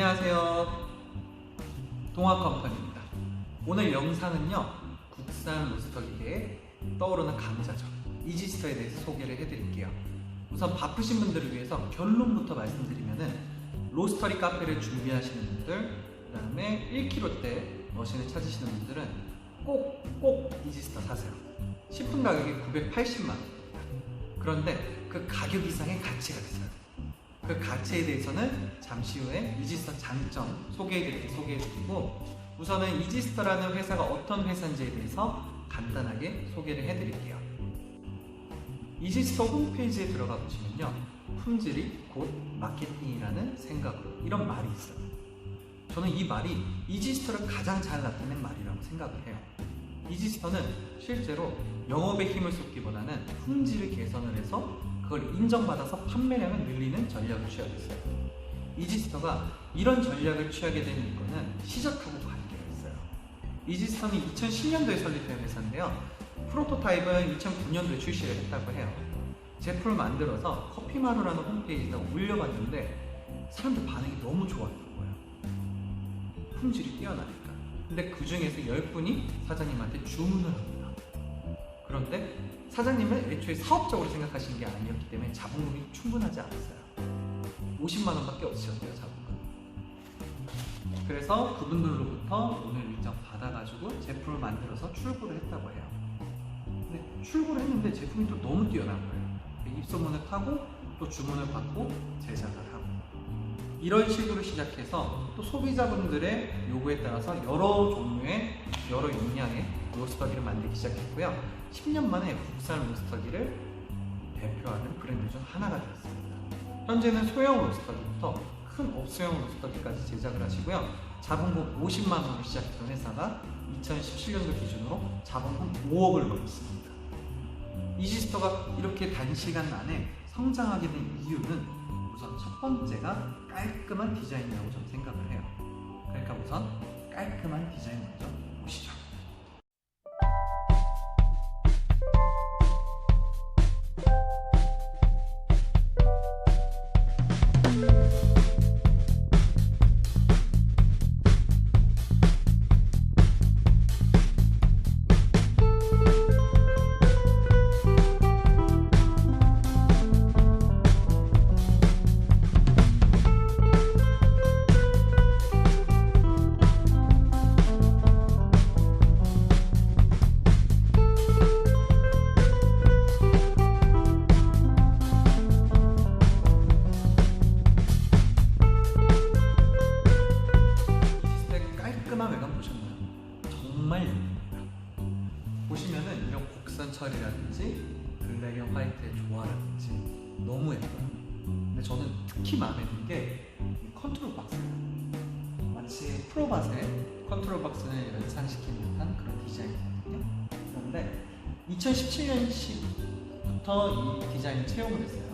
안녕하세요. 동화컴퍼니입니다. 오늘 영상은요, 국산 로스터 기계에 떠오르는 강자죠. 이지스터에 대해서 소개를 해드릴게요. 우선 바쁘신 분들을 위해서 결론부터 말씀드리면은 로스터리 카페를 준비하시는 분들, 그 다음에 1kg대 머신을 찾으시는 분들은 꼭 이지스터 사세요. 식품 가격이 980만 원입니다. 그런데 그 가격 이상의 가치가 있어요. 그 가치에 대해서는 잠시 후에 이지스터 장점 소개해드리고, 우선은 이지스터라는 회사가 어떤 회사인지에 대해서 간단하게 소개를 해드릴게요. 이지스터 홈페이지에 들어가 보시면요, 품질이 곧 마케팅이라는 생각으로, 이런 말이 있어요. 저는 이 말이 이지스터를 가장 잘 나타낸 말이라고 생각을 해요. 이지스터는 실제로 영업에 힘을 쏟기보다는 품질을 개선을 해서 그걸 인정받아서 판매량을 늘리는 전략을 취하고 있어요. 이지스터가 이런 전략을 취하게 된 이유는 시작하고 관계가 있어요. 이지스터는 2010년도에 설립된 회사인데요, 프로토타입은 2009년도에 출시를 했다고 해요. 제품을 만들어서 커피마루라는 홈페이지에다 올려봤는데 사람들 반응이 너무 좋았던 거예요. 품질이 뛰어나니까. 근데 그 중에서 10분이 사장님한테 주문을 합니다. 그런데 사장님은 애초에 사업적으로 생각하시는 게 아니었기 때문에 자본금이 충분하지 않았어요. 50만 원밖에 없으셨대요, 자본금. 그래서 그분들로부터 오늘 일정 받아가지고 제품을 만들어서 출고를 했다고 해요. 근데 출고를 했는데 제품이 또 너무 뛰어난 거예요. 입소문을 타고 또 주문을 받고 제작을 하고, 이런 식으로 시작해서 또 소비자분들의 요구에 따라서 여러 종류의 여러 용량의 로스터기를 만들기 시작했고요. 10년 만에 국산 로스터기를 대표하는 브랜드 중 하나가 되었습니다. 현재는 소형 로스터기부터 큰 업소형 로스터기까지 제작을 하시고요. 자본금 50만 원으로 시작했던 회사가 2017년도 기준으로 자본금 5억을 넘었습니다. 이지스터가 이렇게 단시간 안에 성장하게 된 이유는 우선 첫 번째가 깔끔한 디자인이라고 저는 생각을 해요. 그러니까 우선 깔끔한 디자인 먼저 보시죠. 외관 보셨나요? 정말 예쁩니다. 보시면은 이런 곡선 처리라든지 블랙 앤 화이트의 조화라든지 너무 예뻐요. 근데 저는 특히 마음에 든 게 컨트롤 박스예요. 마치 프로밭의 컨트롤 박스를 연상시킨 듯한 그런 디자인이거든요. 그런데 2017년식부터 이 디자인을 채용을 했어요.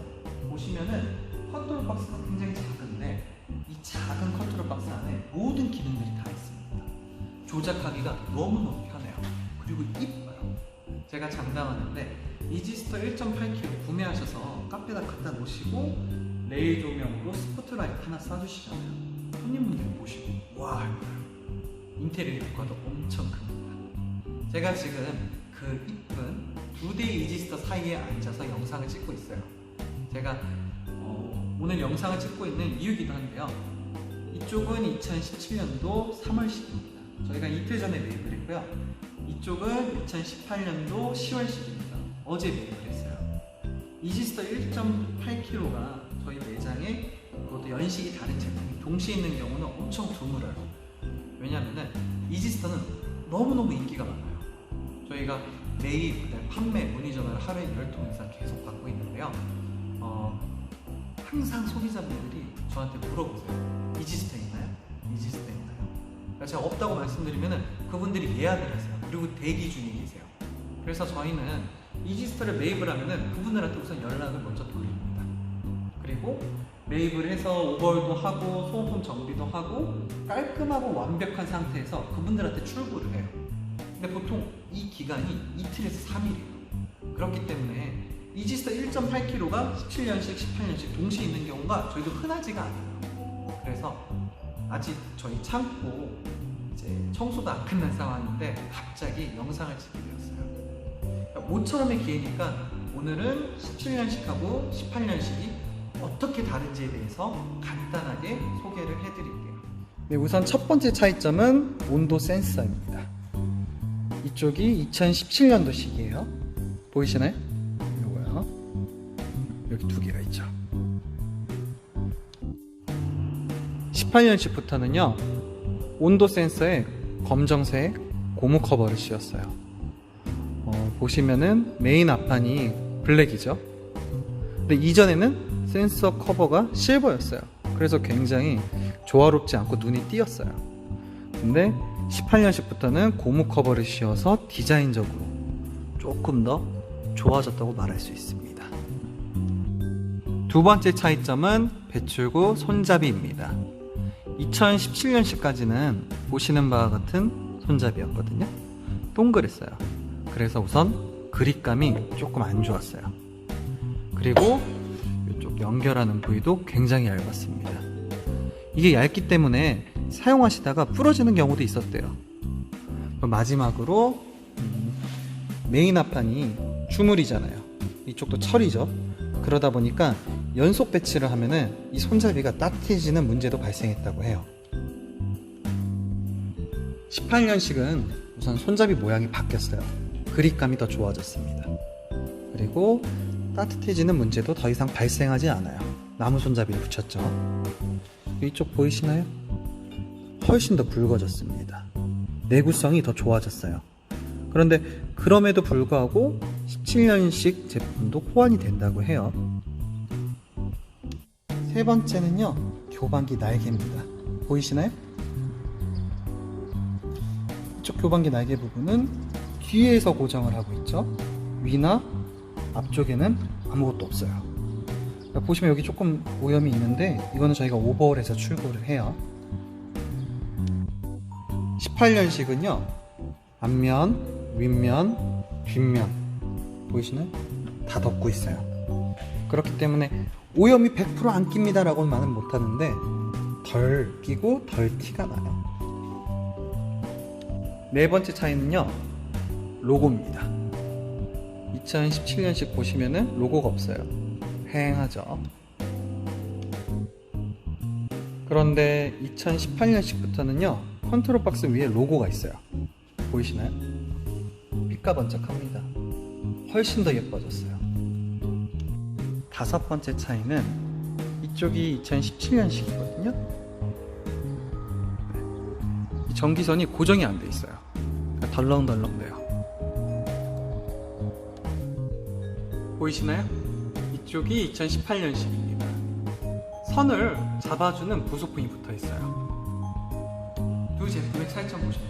보시면은 컨트롤 박스가 굉장히 작은데 이 작은 컨트롤 박스 안에 모든 기능들이 다 있습니다. 조작하기가 너무너무 편해요. 그리고 이뻐요. 제가 장담하는데 이지스터 1.8kg 구매하셔서 카페에다 갖다 놓으시고 레일 조명으로 스포트라이트 하나 쏴주시잖아요. 손님분들이 보시고 와 이거요. 인테리어 효과도 엄청 큽니다. 제가 지금 그 이쁜 두 대의 이지스터 사이에 앉아서 영상을 찍고 있어요. 제가 오늘 영상을 찍고 있는 이유기도 한데요, 이쪽은 2017년도 3월식입니다. 저희가 이틀 전에 매입을 했고요. 이쪽은 2018년도 10월식입니다. 어제 매입을 했어요. 이지스터 1.8kg가 저희 매장에 그것도 연식이 다른 제품이 동시에 있는 경우는 엄청 드물어요. 왜냐하면 이지스터는 너무너무 인기가 많아요. 저희가 매입, 그다음에 판매, 문의 전화를 하루에 10통 이상 계속 받고 있는데요. 항상 소비자분들이 저한테 물어보세요. 이지스터 있나요? 이지스터 있나요? 제가 없다고 말씀드리면 그분들이 예약을 하세요. 그리고 대기 중에 계세요. 그래서 저희는 이지스터를 매입을 하면 그분들한테 우선 연락을 먼저 돌립니다. 그리고 매입을 해서 오버홀도 하고 소모품 정비도 하고 깔끔하고 완벽한 상태에서 그분들한테 출고를 해요. 근데 보통 이 기간이 이틀에서 3일이에요. 그렇기 때문에 이지스터 1.8kg가 17년식, 18년식 동시에 있는 경우가 저희도 흔하지가 않아요. 그래서 아직 저희 창고 이제 청소도 안 끝난 상황인데 갑자기 영상을 찍게 되었어요. 모처럼의 기회니까 오늘은 17년식하고 18년식이 어떻게 다른지에 대해서 간단하게 소개를 해드릴게요. 네, 우선 첫 번째 차이점은 온도 센서입니다. 이쪽이 2017년도식이에요. 보이시나요? 요거요. 여기 두 개가 있죠. 18년식부터는요, 온도 센서에 검정색 고무 커버를 씌웠어요. 보시면은 메인 앞판이 블랙이죠. 근데 이전에는 센서 커버가 실버였어요. 그래서 굉장히 조화롭지 않고 눈이 띄었어요. 근데 18년식부터는 고무 커버를 씌워서 디자인적으로 조금 더 좋아졌다고 말할 수 있습니다. 두 번째 차이점은 배출구 손잡이입니다. 2017년식까지는 보시는 바와 같은 손잡이였거든요. 동그랬어요. 그래서 우선 그립감이 조금 안 좋았어요. 그리고 이쪽 연결하는 부위도 굉장히 얇았습니다. 이게 얇기 때문에 사용하시다가 부러지는 경우도 있었대요. 마지막으로 메인 앞판이 주물이잖아요. 이쪽도 철이죠. 그러다 보니까 연속 배치를 하면은 이 손잡이가 따뜻해지는 문제도 발생했다고 해요. 18년식은 우선 손잡이 모양이 바뀌었어요. 그립감이 더 좋아졌습니다. 그리고 따뜻해지는 문제도 더 이상 발생하지 않아요. 나무 손잡이를 붙였죠. 이쪽 보이시나요? 훨씬 더 굵어졌습니다. 내구성이 더 좋아졌어요. 그런데 그럼에도 불구하고 17년식 제품도 호환이 된다고 해요. 세 번째는요, 교반기 날개입니다. 보이시나요? 이쪽 교반기 날개 부분은 뒤에서 고정을 하고 있죠. 위나 앞쪽에는 아무것도 없어요. 보시면 여기 조금 오염이 있는데 이거는 저희가 오버홀해서 출고를 해요. 18년식은요, 앞면, 윗면, 뒷면 보이시나요? 다 덮고 있어요. 그렇기 때문에 오염이 100% 안 낍니다 라고는 말은 못하는데 덜 끼고 덜 티가 나요. 네 번째 차이는요, 로고입니다. 2017년식 보시면은 로고가 없어요. 휑하죠. 그런데 2018년식부터는요, 컨트롤 박스 위에 로고가 있어요. 보이시나요? 빛과 번쩍합니다. 훨씬 더 예뻐졌어요. 다섯 번째 차이는 이쪽이 2017년식이거든요. 이 전기선이 고정이 안 돼 있어요. 그러니까 덜렁덜렁돼요. 보이시나요? 이쪽이 2018년식입니다. 선을 잡아주는 부속품이 붙어 있어요. 두 제품의 차이점 보시면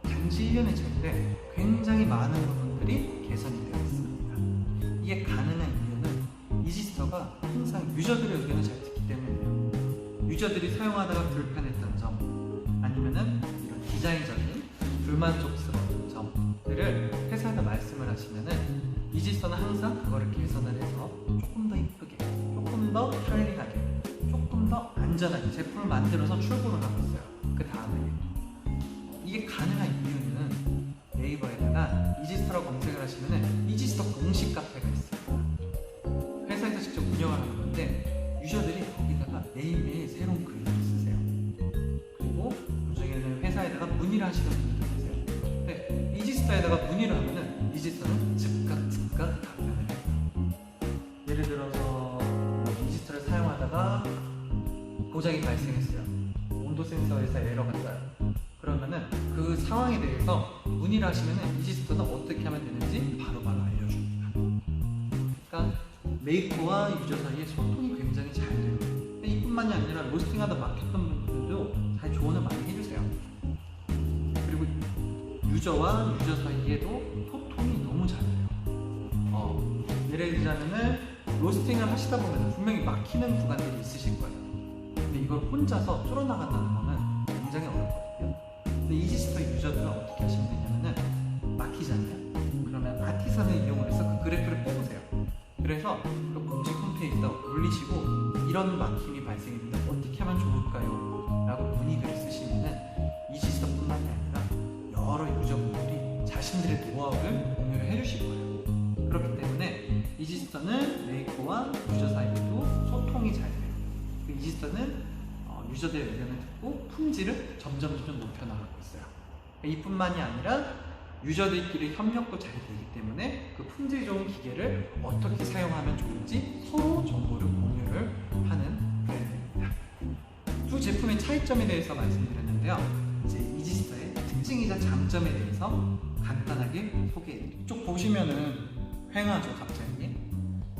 단지 1년의 차이인데 굉장히 많은 부분들이 개선이 되어 있습니다. 이게 가능한 이유는 이지스터가 항상 유저들의 의견을 잘 듣기 때문이에요. 유저들이 사용하다가 불편했던 점, 아니면은 이런 디자인적인 불만족스러운 점들을 회사에다 말씀을 하시면은 이지스터는 항상 그거를 개선을 해서 조금 더 이쁘게, 조금 더 편리하게, 조금 더 안전하게 제품을 만들어서 출고를 하고 있어요. 그 다음에 이게 가능한 이유는 네이버에다가 이지스터라고 검색을 하시면은 이지스터 공식 카페가 있어요. 회사에서 직접 운영을 하는 건데 유저들이 거기다가 매일매일 새로운 글을 쓰세요. 그리고 그중에는 회사에다가 문의를 하시는 분들도 계세요. 근데 이지스터에다가 문의를 하면은 이지스터는 즉각 답변을 해요. 예를 들어서 이지스터를 사용하다가 고장이 발생했어요. 온도 센서에서 에러가 떠요. 그러면은 그 상황에 대해서 문의를 하시면은 이지스터는 어떻게 하면 되는지 바로바로 알려줍니다. 그러니까 메이커와 유저 사이에 소통이 굉장히 잘 돼요. 이뿐만이 아니라 로스팅하다 막혔던 분들도 잘 조언을 많이 해주세요. 그리고 유저와 유저 사이에도 소통이 너무 잘 돼요. 예를 들자면은 로스팅을 하시다 보면 분명히 막히는 구간들이 있으실 거예요. 근데 이걸 혼자서 뚫어나간다는 거는 굉장히 어렵거든요. 근데 이지스터 유저들은 어떻게 하시면 되냐면은 막히잖아요. 그러면 아티선을 이용을 해서 그 그래프를 뽑으세요. 그래서 그 공식 홈페이지 홈페이지에다 올리시고 이런 막힘이 발생했는데 어떻게 하면 좋을까요? 라고 문의글을 쓰시면은 이지스터뿐만이 아니라 여러 유저분들이 자신들의 노하우를 공유를 해주실 거예요. 그렇기 때문에 이지스터는 메이커와 유저 사이에도 소통이 잘 돼요. 이지스터는 유저들의 의견을 듣고 품질을 점점 높여나가고 있어요. 이뿐만이 아니라 유저들끼리 협력도 잘 되기 때문에 그 품질 좋은 기계를 어떻게 사용하면 좋은지 서로 정보를 공유를 하는 브랜드입니다. 두 제품의 차이점에 대해서 말씀드렸는데요. 이제 이지스터의 특징이자 장점에 대해서 간단하게 소개해드릴게요. 이쪽 보시면은 휑하죠, 갑자기.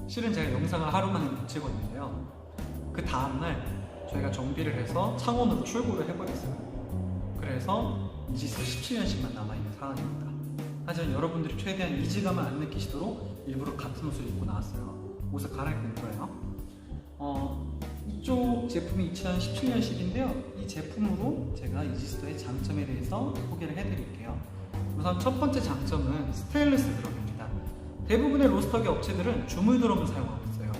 실은 제가 영상을 하루 만에 못 찍었는데요. 그 다음날 저희가 정비를 해서 창원으로 출고를 해버렸어요. 그래서 이지스터 17년씩만 남아있는 상황입니다. 하지만 여러분들이 최대한 이질감을 안 느끼시도록 일부러 같은 옷을 입고 나왔어요. 옷을 갈아입는 거예요. 이쪽 제품이 2017년식인데요. 이 제품으로 제가 이지스터의 장점에 대해서 소개를 해드릴게요. 우선 첫 번째 장점은 스테인리스 드럼입니다. 대부분의 로스터기 업체들은 주물 드럼을 사용하고 있어요.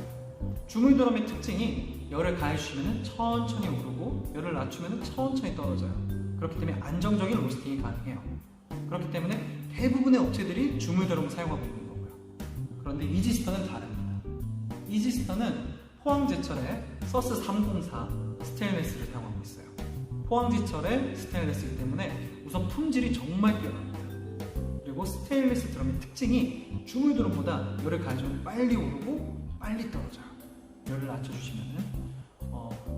주물 드럼의 특징이 열을 가해주시면 천천히 오르고 열을 낮추면 천천히 떨어져요. 그렇기 때문에 안정적인 로스팅이 가능해요. 그렇기 때문에 대부분의 업체들이 주물 드럼을 사용하고 있는 거고요. 그런데 이지스터는 다릅니다. 이지스터는 포항제철의 서스 304 스테인리스를 사용하고 있어요. 포항제철의 스테인리스이기 때문에 우선 품질이 정말 뛰어납니다. 그리고 스테인리스 드럼의 특징이 주물 드럼보다 열을 가해주면 빨리 오르고 빨리 떨어져요. 열을 낮춰주시면은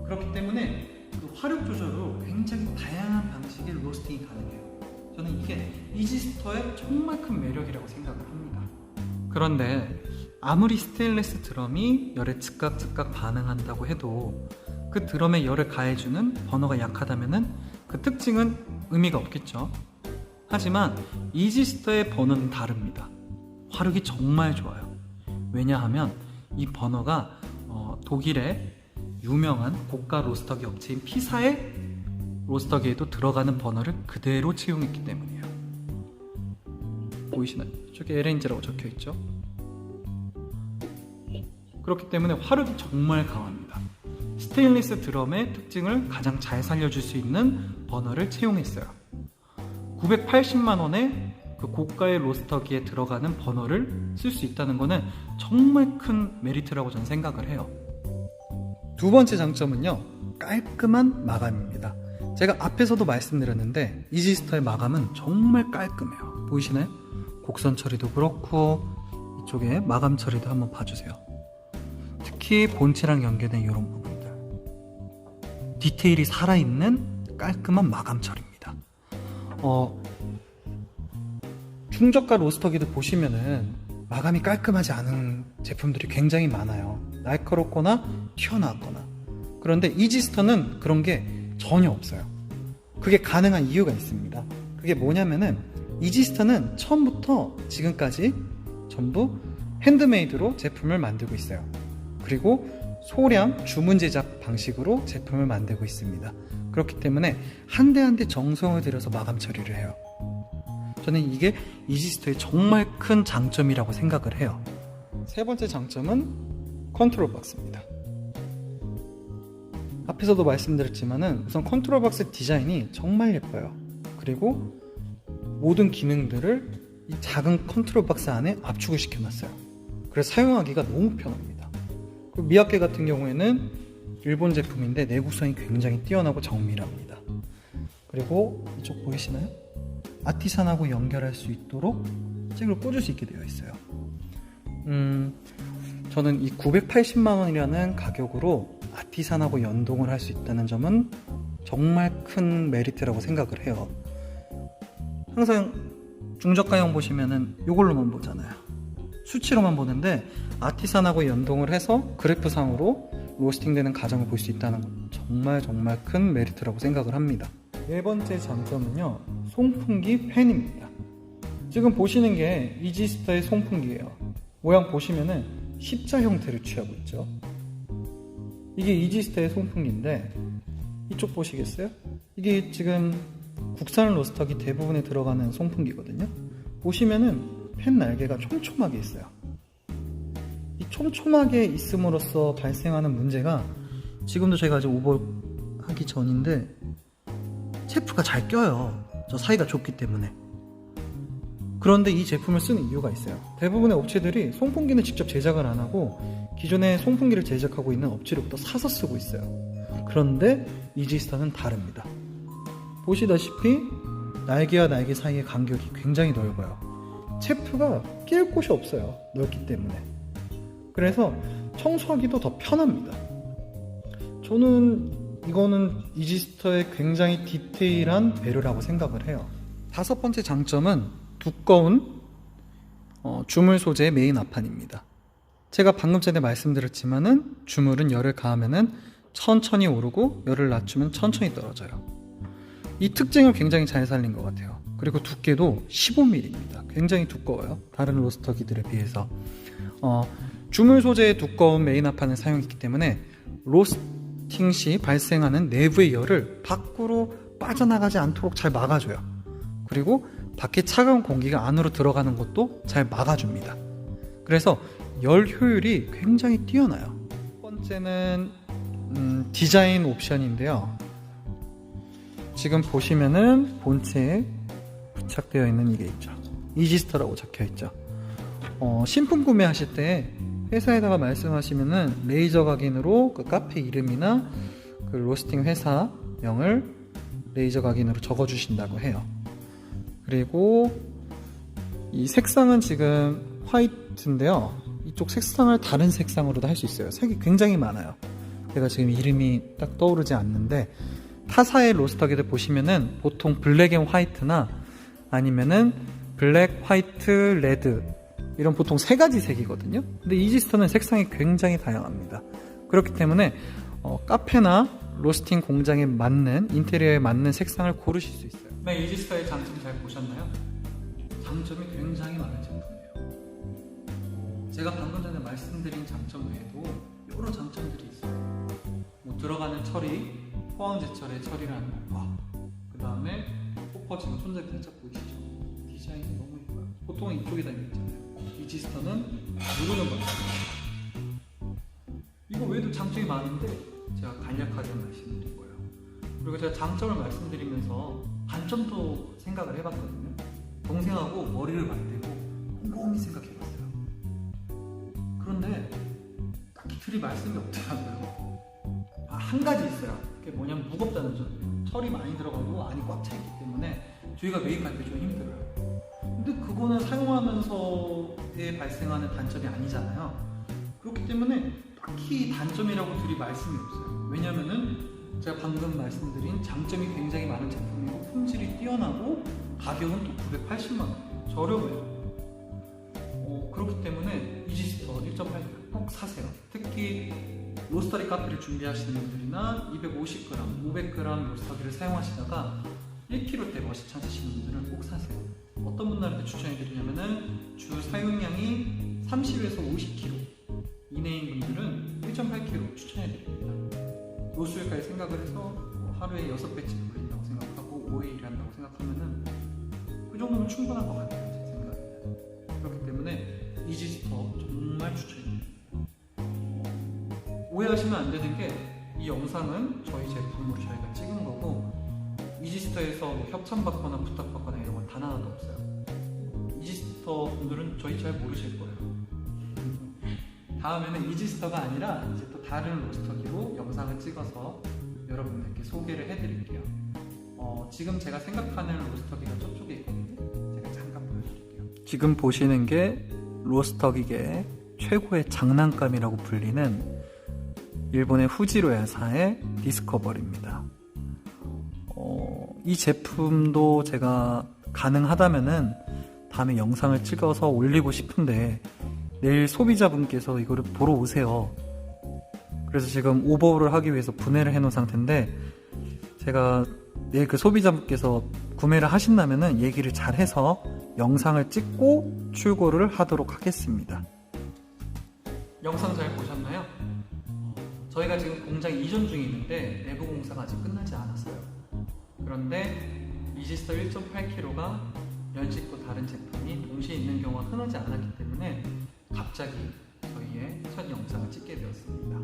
그렇기 때문에 그 화력 조절로 굉장히 다양한 방식의 로스팅이 가능해요. 저는 이게 이지스터의 정말 큰 매력이라고 생각을 합니다. 그런데 아무리 스테인리스 드럼이 열에 즉각 반응한다고 해도 그 드럼에 열을 가해주는 버너가 약하다면은 그 특징은 의미가 없겠죠. 하지만 이지스터의 버너는 다릅니다. 화력이 정말 좋아요. 왜냐하면 이 버너가 독일의 유명한 고가 로스터기 업체인 피사의 로스터기에도 들어가는 버너를 그대로 채용했기 때문이에요. 보이시나요? 저기 LNG라고 적혀있죠? 그렇기 때문에 화력이 정말 강합니다. 스테인리스 드럼의 특징을 가장 잘 살려줄 수 있는 버너를 채용했어요. 980만원에 그 고가의 로스터기에 들어가는 버너를 쓸 수 있다는 것은 정말 큰 메리트라고 저는 생각을 해요. 두 번째 장점은요, 깔끔한 마감입니다. 제가 앞에서도 말씀드렸는데 이지스터의 마감은 정말 깔끔해요. 보이시나요? 곡선 처리도 그렇고 이쪽에 마감 처리도 한번 봐주세요. 특히 본체랑 연결된 이런 부분들, 디테일이 살아있는 깔끔한 마감 처리입니다. 중저가 로스터기도 보시면은 마감이 깔끔하지 않은 제품들이 굉장히 많아요. 날카롭거나 튀어나왔거나. 그런데 이지스터는 그런 게 전혀 없어요. 그게 가능한 이유가 있습니다. 그게 뭐냐면은 이지스터는 처음부터 지금까지 전부 핸드메이드로 제품을 만들고 있어요. 그리고 소량 주문 제작 방식으로 제품을 만들고 있습니다. 그렇기 때문에 한 대 한 대 정성을 들여서 마감 처리를 해요. 저는 이게 이지스터의 정말 큰 장점이라고 생각을 해요. 세 번째 장점은 컨트롤 박스입니다. 앞에서도 말씀드렸지만은 우선 컨트롤 박스 디자인이 정말 예뻐요. 그리고 모든 기능들을 이 작은 컨트롤 박스 안에 압축을 시켜놨어요. 그래서 사용하기가 너무 편합니다. 그리고 미야케 같은 경우에는 일본 제품인데 내구성이 굉장히 뛰어나고 정밀합니다. 그리고 이쪽 보이시나요? 아티산하고 연결할 수 있도록 책을 꽂을 수 있게 되어 있어요. 저는 이 980만원이라는 가격으로 아티산하고 연동을 할 수 있다는 점은 정말 큰 메리트라고 생각을 해요. 항상 중저가형 보시면은 이걸로만 보잖아요. 수치로만 보는데 아티산하고 연동을 해서 그래프상으로 로스팅되는 과정을 볼 수 있다는 건 정말 큰 메리트라고 생각을 합니다. 네 번째 장점은요, 송풍기 팬입니다. 지금 보시는 게 이지스터의 송풍기예요. 모양 보시면은 십자 형태를 취하고 있죠. 이게 이지스터의 송풍기인데 이쪽 보시겠어요? 이게 지금 국산 로스터기 대부분에 들어가는 송풍기거든요. 보시면은 팬 날개가 촘촘하게 있어요. 이 촘촘하게 있음으로써 발생하는 문제가, 지금도 제가 아직 오버하기 전인데 셰프가 잘 껴요. 저 사이가 좁기 때문에. 그런데 이 제품을 쓰는 이유가 있어요. 대부분의 업체들이 송풍기는 직접 제작을 안 하고 기존에 송풍기를 제작하고 있는 업체로부터 사서 쓰고 있어요. 그런데 이지스타는 다릅니다. 보시다시피 날개와 날개 사이의 간격이 굉장히 넓어요. 셰프가 낄 곳이 없어요. 넓기 때문에. 그래서 청소하기도 더 편합니다. 저는 이거는 이지스타의 굉장히 디테일한 배려라고 생각을 해요. 5번째 장점은 두꺼운 주물 소재의 메인 앞판입니다. 제가 방금 전에 말씀드렸지만은 주물은 열을 가하면은 천천히 오르고 열을 낮추면 천천히 떨어져요. 이 특징을 굉장히 잘 살린 것 같아요. 그리고 두께도 15mm입니다. 굉장히 두꺼워요. 다른 로스터기들에 비해서. 주물 소재의 두꺼운 메인 앞판을 사용했기 때문에 로스팅 시 발생하는 내부의 열을 밖으로 빠져나가지 않도록 잘 막아줘요. 그리고 밖에 차가운 공기가 안으로 들어가는 것도 잘 막아줍니다. 그래서 열 효율이 굉장히 뛰어나요. 첫 번째는 디자인 옵션인데요. 지금 보시면은 본체에 부착되어 있는 이게 있죠. 이지스타라고 적혀 있죠. 신품 구매하실 때 회사에다가 말씀하시면은 레이저 각인으로 그 카페 이름이나 그 로스팅 회사명을 레이저 각인으로 적어 주신다고 해요. 그리고 이 색상은 지금 화이트인데요. 이쪽 색상을 다른 색상으로도 할 수 있어요. 색이 굉장히 많아요. 제가 지금 이름이 딱 떠오르지 않는데, 타사의 로스터기들 보시면은 보통 블랙 앤 화이트나 아니면은 블랙, 화이트, 레드 이런 보통 3가지 색이거든요. 근데 이지스타는 색상이 굉장히 다양합니다. 그렇기 때문에 카페나 로스팅 공장에 맞는, 인테리어에 맞는 색상을 고르실 수 있어요. 네, 이지스타의 장점 잘 보셨나요? 장점이 굉장히 많은 제품이에요. 제가 방금 전에 말씀드린 장점 외에도 여러 장점들이 있어요. 뭐 들어가는 처리, 포항제철의 처리라는 것과 그 다음에 포퍼 지금 손잡이 살짝 보이시죠? 디자인이 너무 예뻐요. 보통은 이쪽에 달려있잖아요. 이지스타는 누르는 거예요. 이거 외에도 장점이 많은데 제가 간략하게 말씀드린 거예요. 그리고 제가 장점을 말씀드리면서 단점도 생각을 해봤거든요. 동생하고 머리를 맞대고 곰곰이 생각해봤어요. 그런데 딱히 드릴 말씀이 없더라고요. 한 가지 있어요. 그게 뭐냐면 무겁다는 점이에요. 철이 많이 들어가고 안이 꽉 차 있기 때문에 저희가 매입할 때 좀 힘들어요. 근데 그거는 사용하면서에 발생하는 단점이 아니잖아요. 그렇기 때문에 딱히 단점이라고 드릴 말씀이 없어요. 왜냐면은 제가 방금 말씀드린 장점이 굉장히 많은 제품이고 품질이 뛰어나고 가격은 또 980만원, 저렴해요. 그렇기 때문에 이지스타 1.8kg 꼭 사세요. 특히 로스터리 카페를 준비하시는 분들이나 250g, 500g 로스터기를 사용하시다가 1kg대 머시 찾으시는 분들은 꼭 사세요. 어떤 분들한테 추천해드리냐면은 주 사용량이 30에서 50kg 이내인 분들은 1.8kg 추천해드립니다. 로스율까지 생각을 해서 하루에 6배쯤 걸린다고 생각하고 5회 일한다고 생각하면은 그 정도면 충분한 것 같아요. 제 생각에는. 그렇기 때문에 이지스타 정말 추천드립니다. 오해하시면 안 되는 게 이 영상은 저희 제품으로 저희가 찍은 거고 이지스타에서 뭐 협찬받거나 부탁받거나 이런 건 단 하나도 없어요. 이지스타 분들은 저희 잘 모르실 거예요. 다음에는 이지스타가 아니라 이제 또 다른 로스터기로 영상을 찍어서 여러분들께 소개를 해드릴게요. 지금 제가 생각하는 로스터기가 저쪽에 있거든요. 제가 잠깐 보여드릴게요. 지금 보시는 게 로스터기계 최고의 장난감이라고 불리는 일본의 후지로 회사의 디스커버리입니다. 이 제품도 제가 가능하다면은 다음에 영상을 찍어서 올리고 싶은데 내일 소비자분께서 이거를 보러 오세요. 그래서 지금 오버를 하기 위해서 분해를 해놓은 상태인데 제가 내일 그 소비자분께서 구매를 하신다면은 얘기를 잘 해서 영상을 찍고 출고를 하도록 하겠습니다. 영상 잘 보셨나요? 저희가 지금 공장 이전 중에 있는데 내부 공사가 아직 끝나지 않았어요. 그런데 이지스타 1.8kg가 연식도 다른 제품이 동시에 있는 경우가 흔하지 않았기 때문에 갑자기 저희의 첫 영상을 찍게 되었습니다.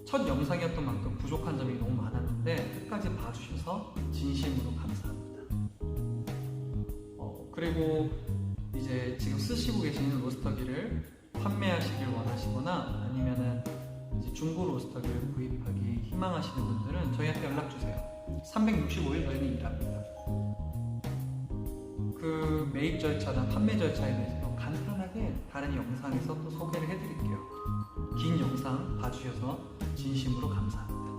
첫 영상이었던 만큼 부족한 점이 너무 많았는데 끝까지 봐주셔서 진심으로 감사합니다. 그리고 이제 지금 쓰시고 계시는 로스터기를 판매하시길 원하시거나 아니면은 이제 중고 로스터기를 구입하기 희망하시는 분들은 저희한테 연락주세요. 365일 저희는 일합니다. 그 매입 절차나 판매 절차에 대해서 간단하게 다른 영상에서 또 소개를 해드릴게요. 긴 영상 봐주셔서 진심으로 감사합니다.